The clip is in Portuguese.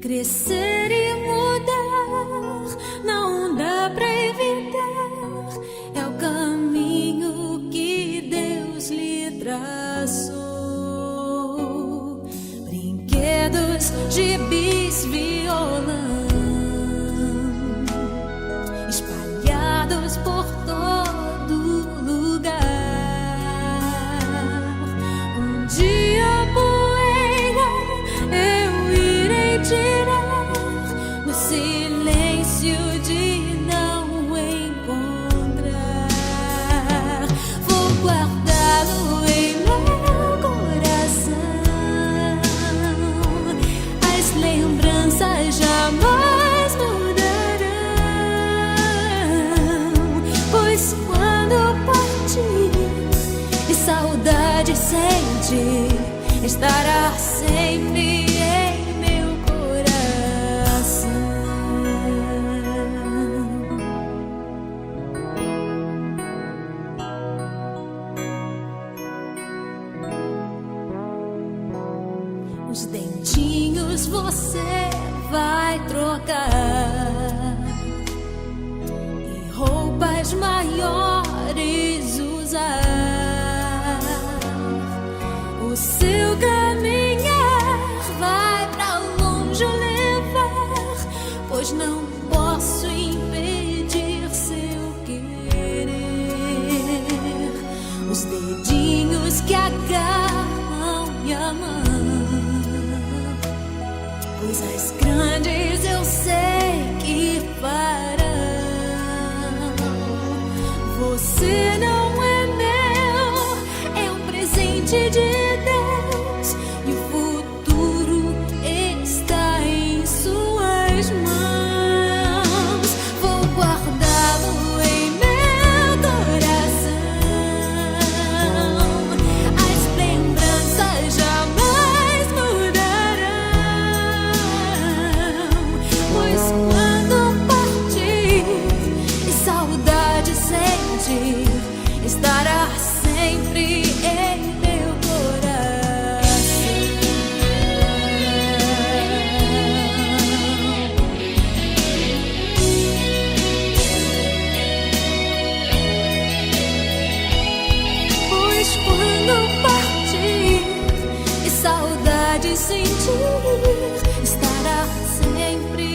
Crescer e mudar não dá pra evitar, é o caminho que Deus lhe traçou. Brinquedos, gibis, violão espalhados por todo lugar. Um dia a poeira eu irei tirar no silêncio de não encontrar. Vou guardá-lo em meu coração. As lembranças jamais mudarão, pois quando partir e saudade sentir, estará sempre em meu coração. Os dentinhos você vai trocar e roupas maiores usar. O seu caminhar vai pra longe levar, pois não posso impedir seu querer. Os dedinhos que agarram minha mão, coisas grandes eu sei que farão. Você não é meu, é um presente de Deus, e o futuro está em suas mãos. Vou guardá-lo em meu coração. As lembranças jamais mudarão, pois quando partir e saudade sentir, estará sempre em meu coração. Pois quando partir e saudade sentir, estará sempre